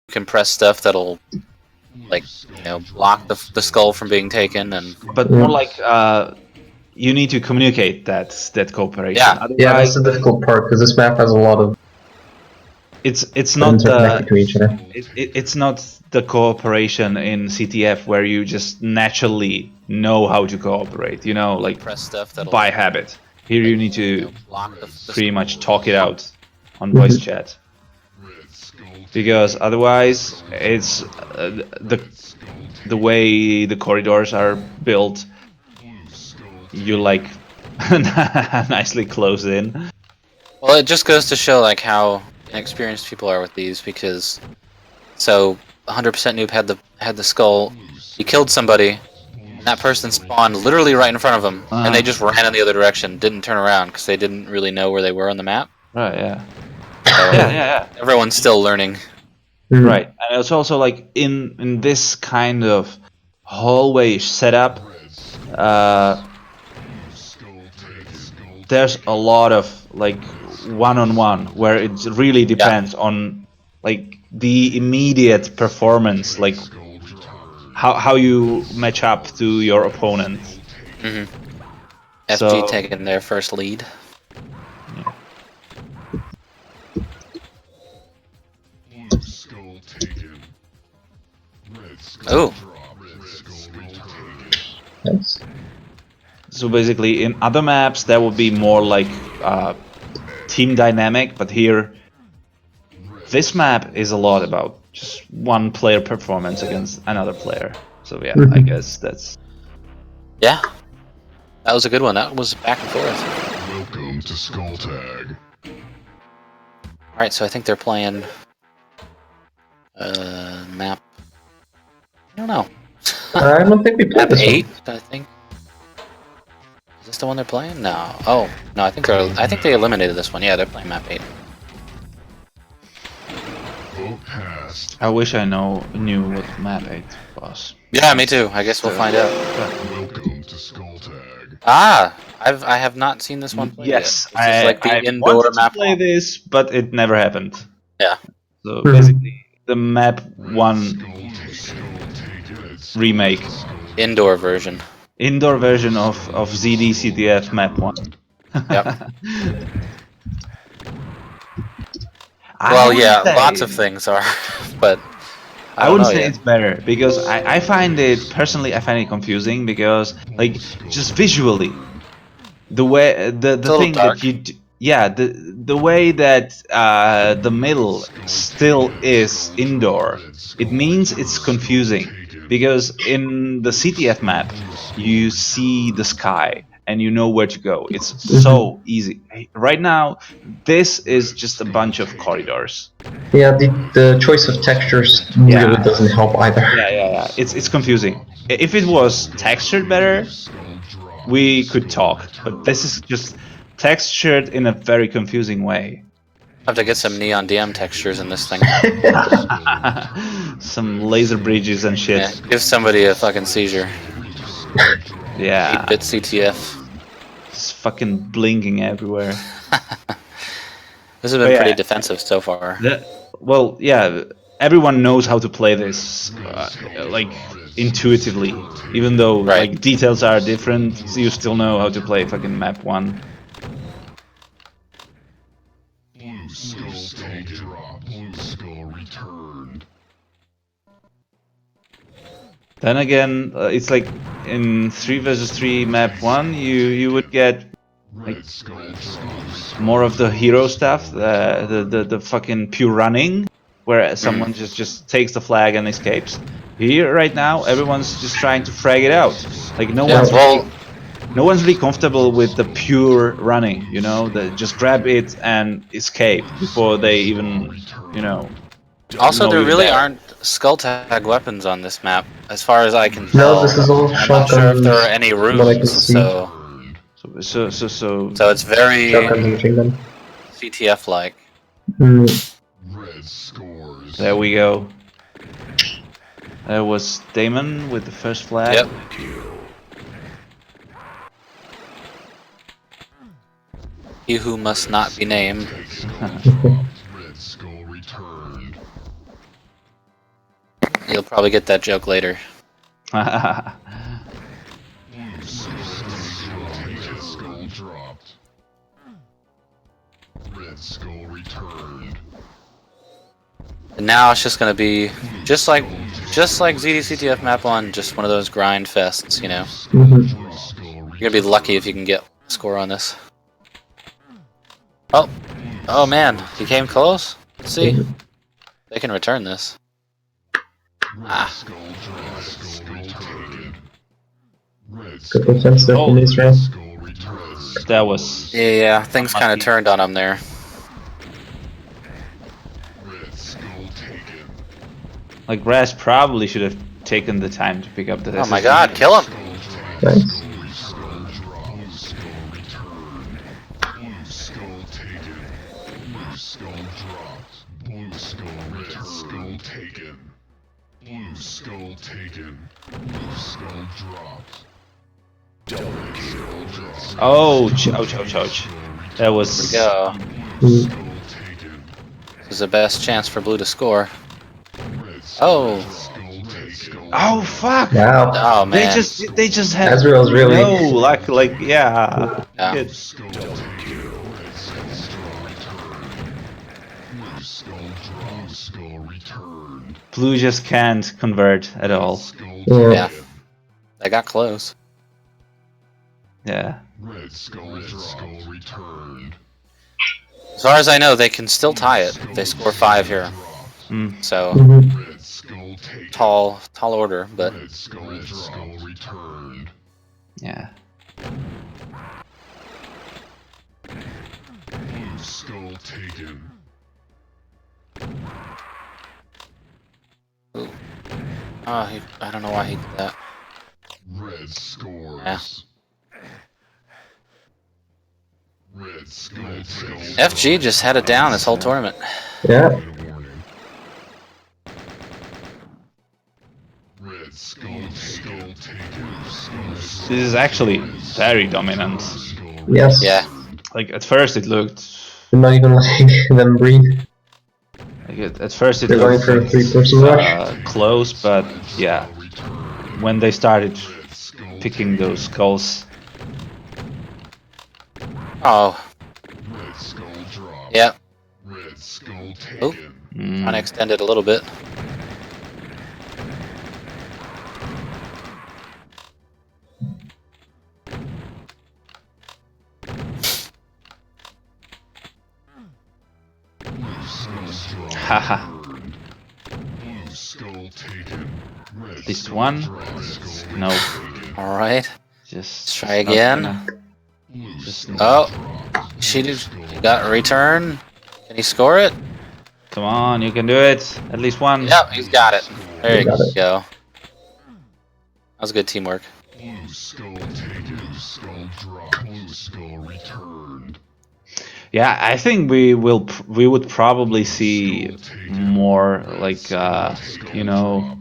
can press stuff that'll, like, block the skull from being taken, and But more like you need to communicate that cooperation. Yeah. Otherwise, Yeah, that's the difficult part because this map has a lot of it's not buttons are connected to each other. it's not the cooperation in CTF where you just naturally know how to cooperate. You know, like press stuff that'll by habit. Here you need to block the pretty much talk it out on voice chat, because otherwise it's the way the corridors are built. You like nicely close in. Well, it just goes to show like how inexperienced people are with these, because 100% noob had the skull. He killed somebody, and that person spawned literally right in front of him, and they just ran in the other direction, didn't turn around because they didn't really know where they were on the map. Right. Yeah. So Yeah. everyone's still learning. Right, and it's also like in this kind of hallway setup, there's a lot of like one-on-one where it really depends on like the immediate performance, like how you match up to your opponent. FG taking their first lead. Oh. Nice. So basically, in other maps, that would be more like team dynamic, but here, this map is a lot about just one player performance against another player. So yeah, I guess that's... Yeah, that was a good one. That was back and forth. Welcome to Skulltag. Alright, so I think they're playing map... I don't know. I don't think we played Map this 8, one. I think. Is this the one they're playing? No. Oh, no, I think they eliminated this one. Yeah, they're playing map 8. I wish I knew what map 8 was. Yeah, me too. I guess we'll find out. Welcome to Skulltag. Ah! I have not seen this one played Yes, yet. This is like the I indoor wanted map to play this, but it never happened. Yeah. So basically, the map 1 remake. Indoor version. Indoor version of ZD CTF map 1. Yep. Well, yeah, lots of things are, but I wouldn't say it's better, because I find it personally confusing, because like just visually, the way the thing dark. that you the way that the middle still is indoor, it means it's confusing, because in the CTF map you see the sky and you know where to go. It's so easy. Right now, this is just a bunch of corridors. Yeah, the choice of textures really doesn't help either. Yeah. It's confusing. If it was textured better, we could talk. But this is just textured in a very confusing way. I have to get some neon DM textures in this thing. Some laser bridges and shit. Yeah, give somebody a fucking seizure. Yeah. 8-bit CTF. It's fucking blinking everywhere. This has been pretty defensive so far. Well, yeah, everyone knows how to play this, like, intuitively. Even though, like, details are different, you still know how to play fucking map 1. Blue skull taken. Blue skull returned. Then again, it's like in 3 vs 3 map 1, you would get like more of the hero stuff, the fucking pure running, where someone just takes the flag and escapes. Here right now, everyone's just trying to frag it out. Like no one's really comfortable with the pure running, you know, just grab it and escape before they even, you know. Also, there really aren't Skulltag weapons on this map, as far as I can tell. No, this is all I'm not sure if there are any rooms, so it's very CTF-like. There we go. There was Damon with the first flag. Yep. He who must not be named. probably get that joke later. Skull dropped. Red skull returned. And now it's just gonna be just like ZDCTF map 1, just one of those grind fests, you know. Mhm. Blue skull You're gonna be lucky if you can get a score on this. Oh man, he came close. Let's see. They can return this. Ah, skull dropped. Skull returned. Red Good defense there from this round. skull returned. That was yeah, things kind of turned on him there. Red skull taken. like Raz probably should have taken the time to pick up the. Oh my god, kill him! Nice. Blue skull dropped. Blue skull returned. Blue skull taken. Blue skull dropped. Blue skull red skull taken. Blue skull taken. Blue skull dropped. Red skull dropped. Ouch! Ouch! Ouch! Ouch! That was. Here we go. Mm. Skull taken. This is the best chance for blue to score. Red Oh, skull taken. Oh fuck! Wow. oh man. They just had Azrael's really- no luck. Like yeah. Yeah. Good. Skull taken. Red skull returned. Blue skull dropped. Skull returned. Blue just can't convert at all. Skull Yeah, they got close. Yeah. Red skull returned. As far as I know, they can still tie it. If they score 5 here. Mm. So Mhm. Red skull taken. tall order, but Red skull returned. Yeah. Blue skull taken. I don't know why he did that. Red scores. Yeah. Red skull taken. FG just had it down this whole tournament. Yeah. Warning. Red skull taken. This is actually very dominant. Yes. Yeah. Like at first it looked. I'm not even letting them breathe. Like at first it They're going looked for a 3-person rush. close, but yeah, when they started picking those skulls, Oh, Red skull drop. yeah. Red skull Oh. taken. Trying to extend it a little bit. haha. Blue skull taken. Red This skull one, drop. Skull no, taken. All right. just Let's try not again. gonna- Blue Just skull Oh, dropped. she did. Got a return. Can he score it? Come on, you can do it. At least one. Yep, he's got it. There He got you it. go. That was good teamwork. Blue skull taken. Blue skull dropped. Blue skull returned. Yeah, I think we would probably see more like you know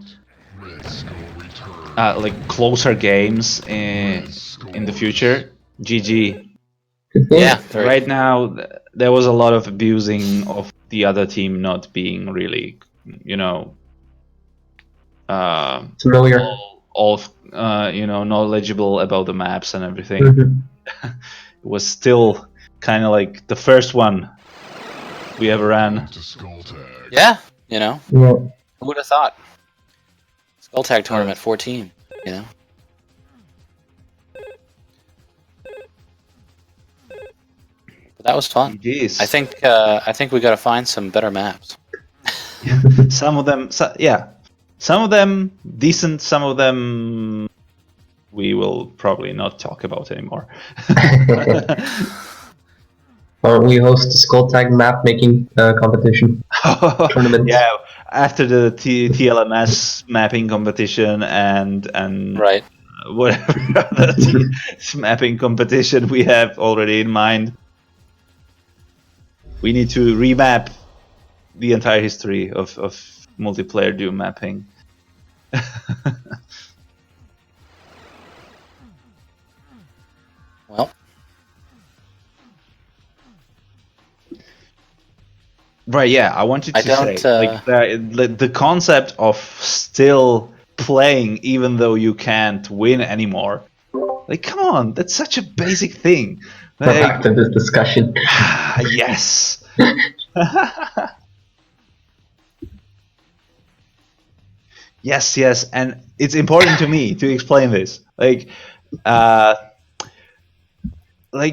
Red skull returned. like closer games in the future. GG. Good game. Yeah. Very, Right now, there was a lot of abusing of the other team not being really, you know, Familiar. all you know, knowledgeable about the maps and everything. Mhm. It was still kind of like the first one we ever ran. To Skulltag. Yeah. You know, Yeah. who would have thought? Skulltag tournament 14. You know. But that was fun. GGs. I think we got to find some better maps. Some of them, yeah, some of them decent. Some of them we will probably not talk about anymore. Why don't we host a Skulltag map making competition tournament? Yeah, after the TLMS mapping competition and Right. whatever other mapping competition we have already in mind, we need to remap the entire history of multiplayer Doom mapping. Well, But yeah, I wanted I to don't, say, like the concept of still playing even though you can't win anymore. Like, come on, that's such a basic thing. We're Like, back to this discussion. yes. Yes, and it's important to me to explain this. Like,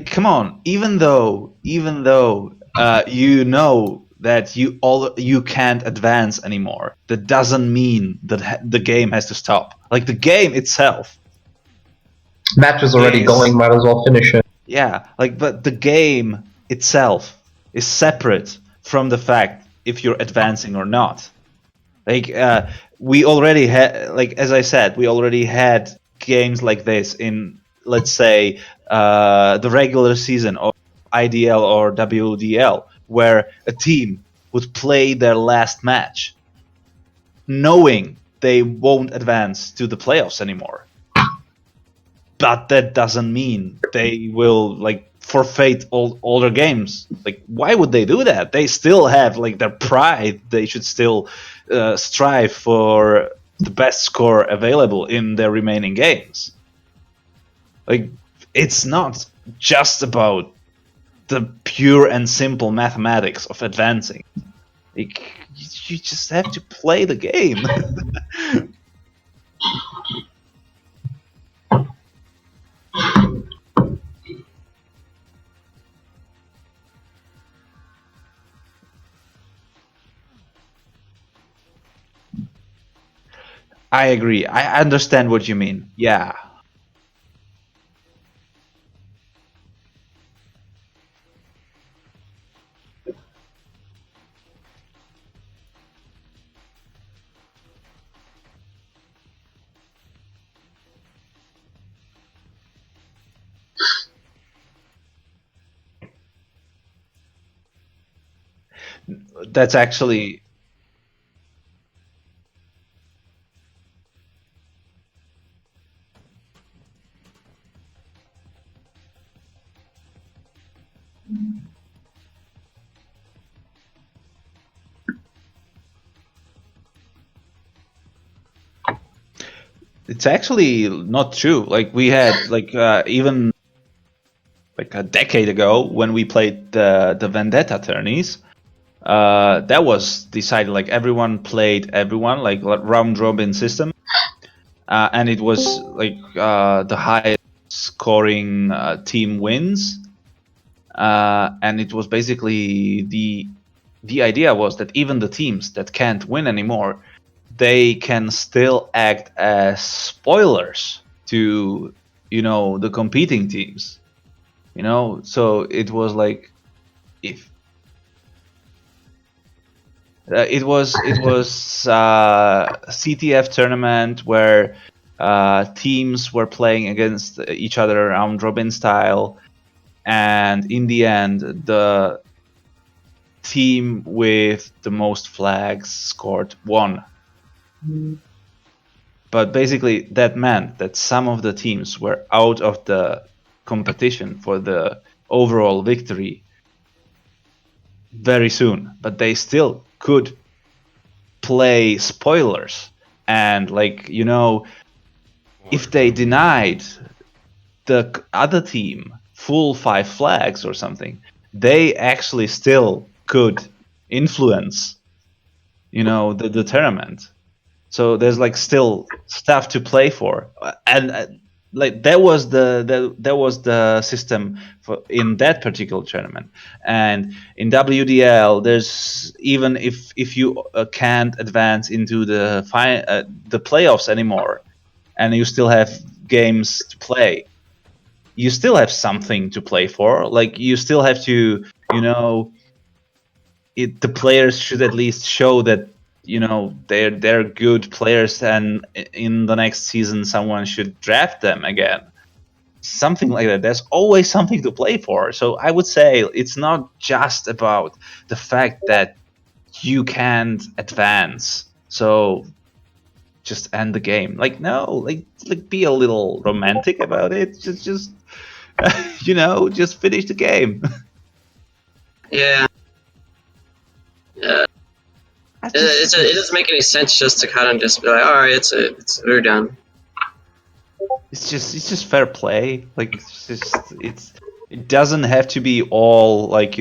come on, even though you know that you can't advance anymore, that doesn't mean that the game has to stop. Like, the game itself, Match is already is going, might as well finish it. yeah, like, but the game itself is separate from the fact if you're advancing or not. Like, we already had, like, as I said, we already had games like this in, let's say, the regular season of IDL or WDL, where a team would play their last match knowing they won't advance to the playoffs anymore. But that doesn't mean they will, like, forfeit all their games. Like, why would they do that? They still have, like, their pride. They should still strive for the best score available in their remaining games. Like, it's not just about the pure and simple mathematics of advancing. Like, you just have to play the game. I agree. I understand what you mean. Yeah. That's actually it's actually not true. Like, we had, like, even like a decade ago when we played the Vendetta tourneys, that was decided, like, everyone played everyone, like round robin system, and it was like the highest scoring team wins, and it was basically the idea was that even the teams that can't win anymore, they can still act as spoilers to, the competing teams. So it was like, if it was CTF tournament where teams were playing against each other round robin style, and in the end the team with the most flags scored won. But basically that meant that some of the teams were out of the competition for the overall victory very soon, but they still could play spoilers. And, like, if they denied the other team full 5 flags or something, they actually still could influence, the tournament. So there's, like, still stuff to play for, and like, that was the system in that particular tournament. And in WDL, there's, even if you can't advance into the playoffs anymore, and you still have games to play, you still have something to play for. Like, you still have to, the players should at least show that, they're good players, and in the next season someone should draft them again, something like that. There's always something to play for. So I would say it's not just about the fact that you can't advance, so just end the game. Like, no, like be a little romantic about it. Just just finish the game. Yeah. Yeah. It doesn't make any sense just to kind of just be like, all right, we're done. It's just fair play. Like it doesn't have to be all like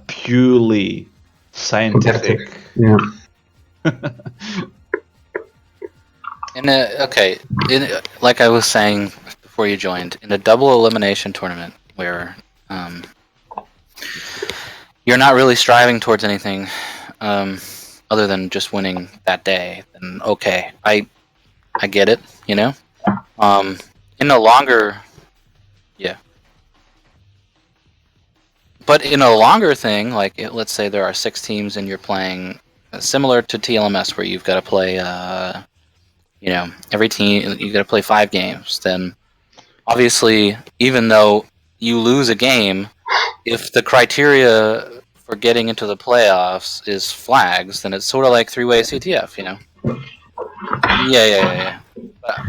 purely scientific. Yeah. In like I was saying before you joined, in a double elimination tournament where you're not really striving towards anything other than just winning that day, then okay, I get it, you know. In a longer, yeah, but in a longer thing, like let's say there are 6 teams and you're playing similar to TLMS, where you've got to play, every team you got to play 5 games. Then obviously, even though you lose a game, if the criteria for getting into the playoffs is flags, then it's sort of like 3-way CTF, you know? Yeah. But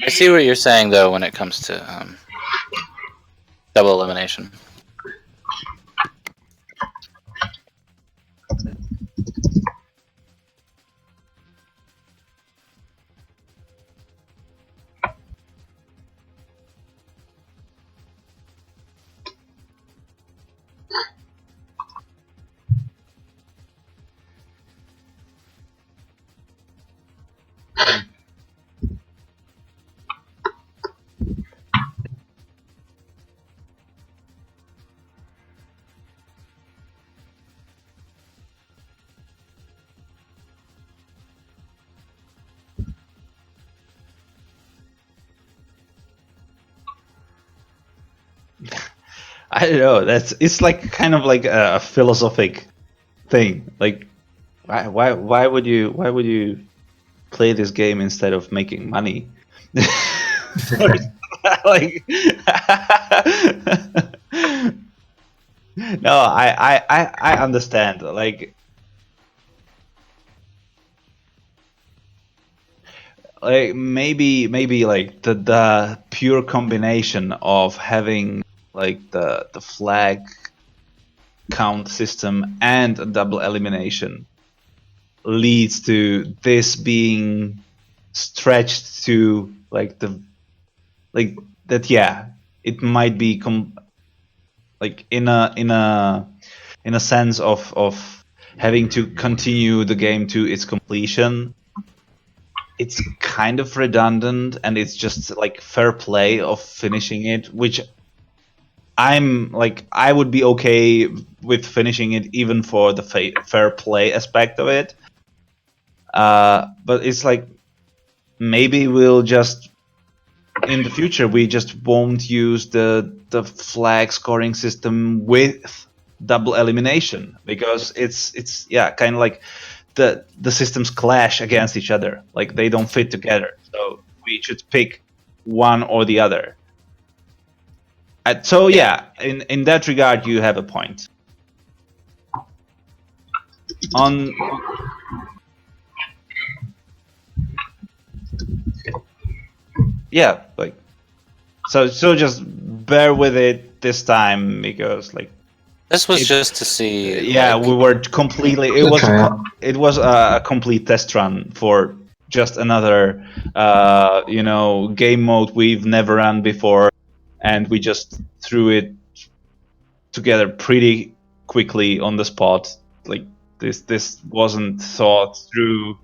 I see what you're saying, though, when it comes to double elimination. I don't know. It's like kind of like a philosophic thing. Like, why would you play this game instead of making money? Like, no, I understand. Like maybe like the pure combination of having like the flag count system and a double elimination leads to this being stretched to like that. Yeah, it might be like in a sense of having to continue the game to its completion. It's kind of redundant, and it's just like fair play of finishing it, which I would be okay with finishing it even for the fair play aspect of it. But it's like maybe we'll just in the future we just won't use the flag scoring system with double elimination, because it's kind of like the systems clash against each other. Like they don't fit together. So we should pick one or the other. So yeah, in that regard, you have a point. Yeah, like so just bear with it this time, because like This was just to see. Yeah, we were completely. It was a complete test run for just another, game mode we've never run before, and we just threw it together pretty quickly on the spot. Like this wasn't thought through.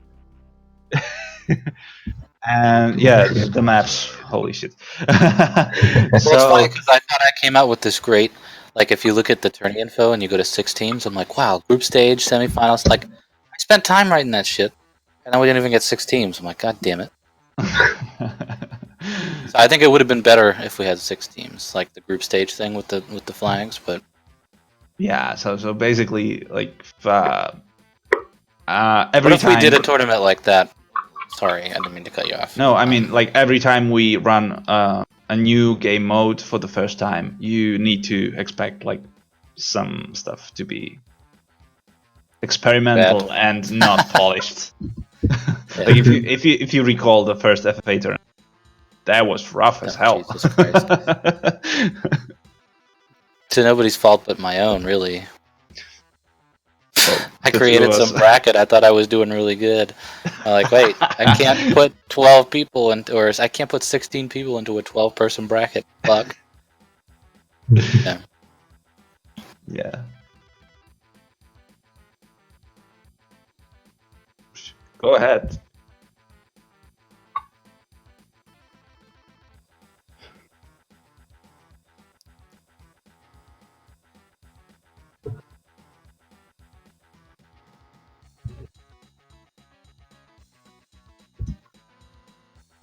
And yeah, the maps. Holy shit! It's funny because I thought I came out with this great. Like, if you look at the tourney info and you go to 6 teams, I'm like, wow, group stage, semifinals. Like, I spent time writing that shit, and then we didn't even get 6 teams. I'm like, god damn it. So I think it would have been better if we had 6 teams, like the group stage thing with the flags. But yeah, so basically, like every what if time we did a tournament like that? Sorry, I didn't mean to cut you off. No, I mean, like every time we run a new game mode for the first time, you need to expect like some stuff to be experimental Bad. and not polished. Like if you recall the first FFA tournament, that was rough as hell. Jesus Christ. To nobody's fault but my own, really. I the two created of us. some bracket. I thought I was doing really good. I'm like, wait, I can't put 12 people in, or I can't put 16 people into a 12-person bracket. Fuck. Yeah. Yeah. Go ahead.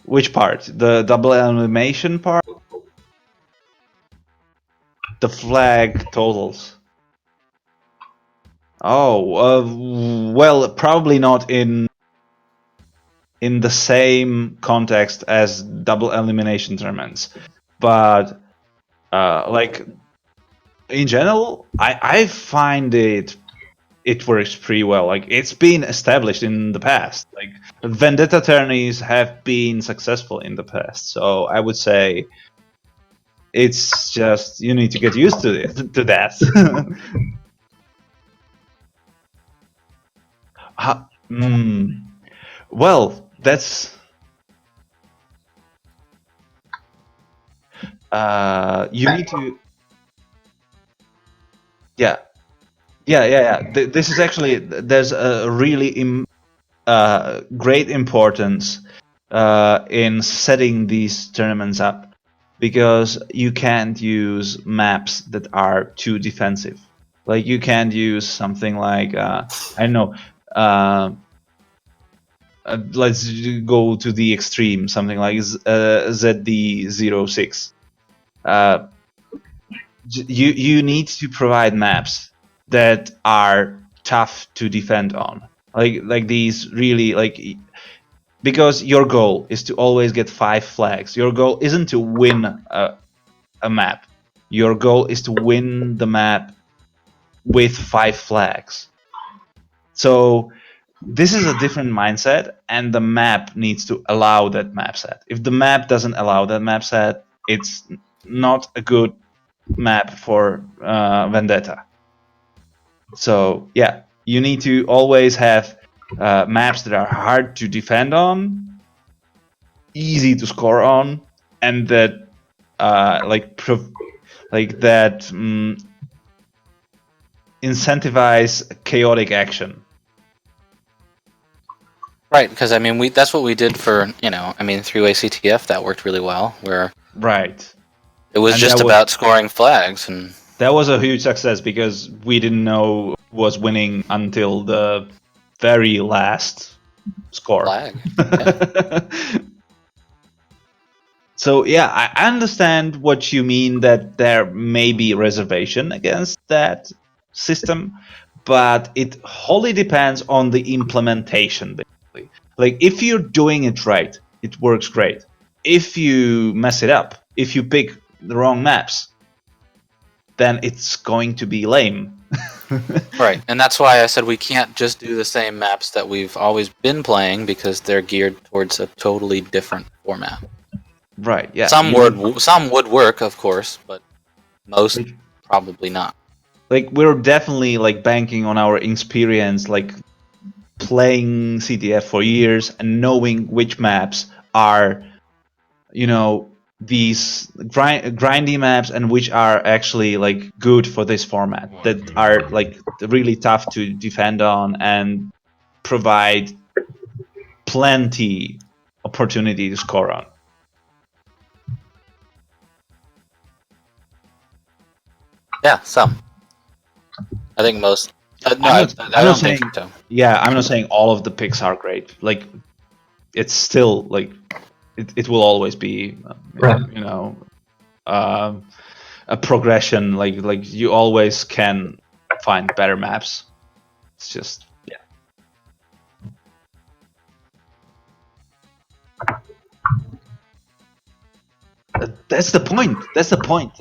Which part? The double elimination part? The flag totals. Oh, well, probably not in the same context as double elimination tournaments, but like in general, I find it works pretty well. Like it's been established in the past. Like vendetta tourneys have been successful in the past, so I would say it's just you need to get used to it to that. Well, that's you need to yeah. This is actually there's a really great importance in setting these tournaments up because you can't use maps that are too defensive. Like you can't use something like I don't know. Let's go to the extreme, something like ZD06. You need to provide maps that are tough to defend on, like these really like, because your goal is to always get 5 flags. Your goal isn't to win a map. Your goal is to win the map with 5 flags. So this is a different mindset, and the map needs to allow that map set. If the map doesn't allow that map set, it's not a good map for Vendetta. So yeah, you need to always have maps that are hard to defend on, easy to score on, and that incentivize chaotic action. Right, because I mean, that's what we did for, I mean, 3-way CTF, that worked really well, where Right. it was And just about scoring flags, and that was a huge success because we didn't know who was winning until the very last score. flag. Yeah. So yeah, I understand what you mean, that there may be reservation against that system, but it wholly depends on the implementation, basically. Like if you're doing it right, it works great. If you mess it up, if you pick the wrong maps, then it's going to be lame. Right, and that's why I said we can't just do the same maps that we've always been playing because they're geared towards a totally different format. Right, yeah. Some would work, of course, but most probably not. Like we're definitely like banking on our experience, like playing CTF for years and knowing which maps are, these grindy maps and which are actually like good for this format, that are like really tough to defend on and provide plenty opportunity to score on. Yeah, some. I think most. No, I don't think so. Yeah, I'm not saying all of the picks are great. Like, it's still like it will always be, a progression. Like you always can find better maps. It's just that's the point. That's the point.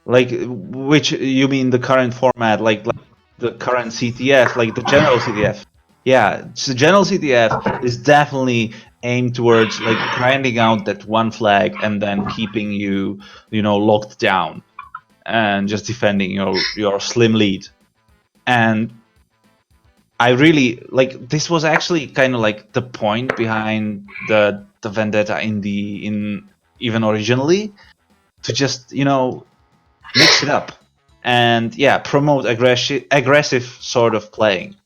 Like, which you mean the current format, like the current CTF, like the general CTF? Yeah, so general CTF is definitely aim towards like grinding out that one flag and then keeping you locked down and just defending your slim lead. And I really like this was actually kind of like the point behind the vendetta in even originally, to just mix it up and promote aggressive sort of playing.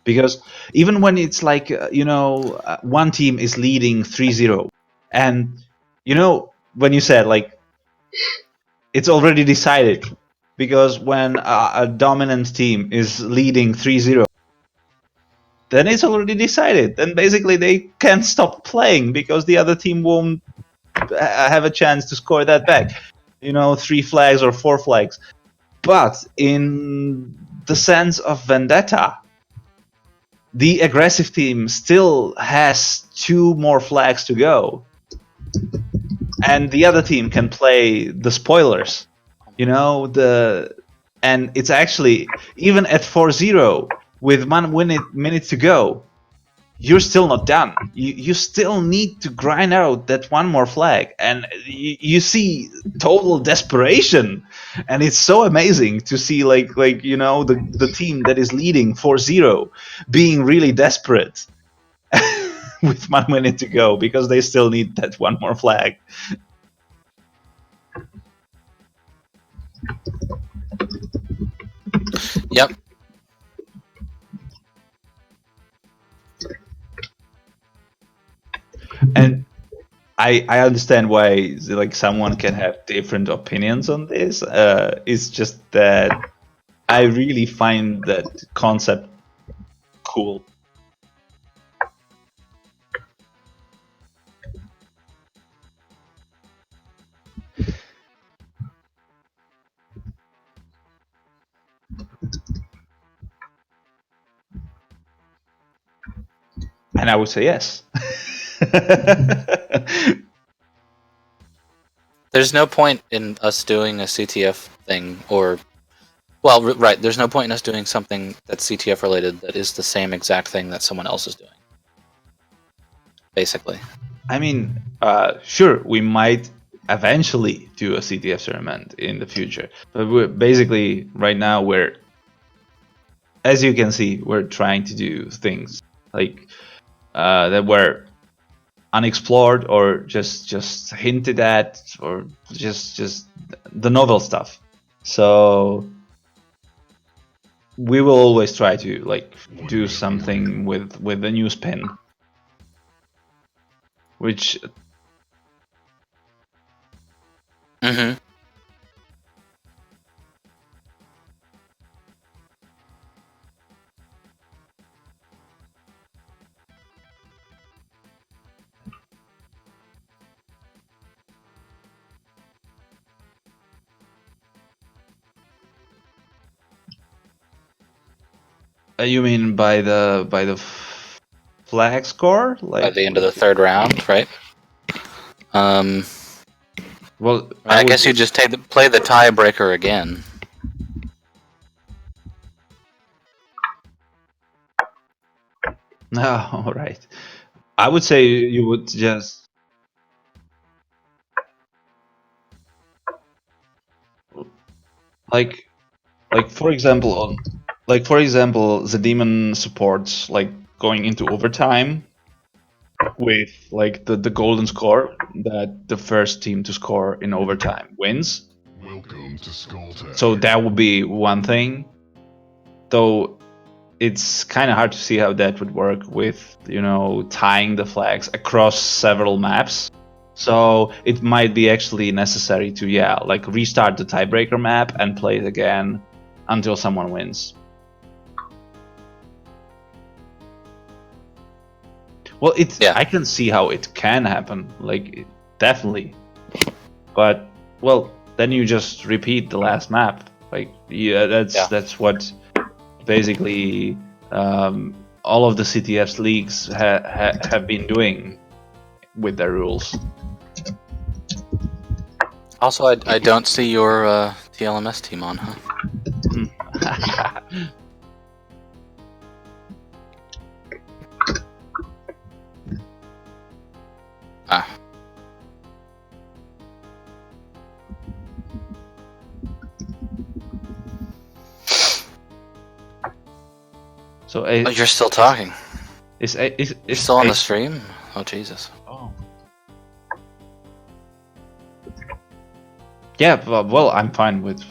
Because even when it's like one team is leading 3-0, and when you said like it's already decided, because when a dominant team is leading 3-0, then it's already decided. Then basically they can't stop playing because the other team won't have a chance to score that back. 3 flags or 4 flags. But in the sense of vendetta, the aggressive team still has 2 more flags to go. And the other team can play the spoilers. And it's actually, even at 4-0, with 1 minute to go, you're still not done. You still need to grind out that 1 more flag, and you see total desperation, and it's so amazing to see the team that is leading 4-0 being really desperate with 1 minute to go because they still need that 1 more flag. Yep. And I understand why like someone can have different opinions on this. It's just that I really find that concept cool. And I would say yes. There's no point in us doing a CTF thing, or, well, right, there's no point in us doing something that's CTF related that is the same exact thing that someone else is doing. Basically. I mean, sure, we might eventually do a CTF tournament in the future, but basically right now as you can see, we're trying to do things like that were unexplored or just hinted at, or just the novel stuff. So we will always try to like do something with a new spin, which Mm-hmm. you mean by the flag score, like By the end of the 3rd round, right? well, I guess you just play the tiebreaker again. No, right. I would say you would just like for example the demon supports like going into overtime with like the golden score that the first team to score in overtime wins. Welcome to Skulltag. So that would be one thing, though it's kind of hard to see how that would work with tying the flags across several maps. So it might be actually necessary to like restart the tiebreaker map and play it again until someone wins. Well, I can see how it can happen, like definitely. But well, then you just repeat the last map. Like that's what basically all of the CTF's leagues have been doing with their rules. Also, I don't see your TLMS team on, huh? So Oh, you're still talking. you're You're still on the stream? Oh, Jesus. Oh. Yeah, well, I'm fine with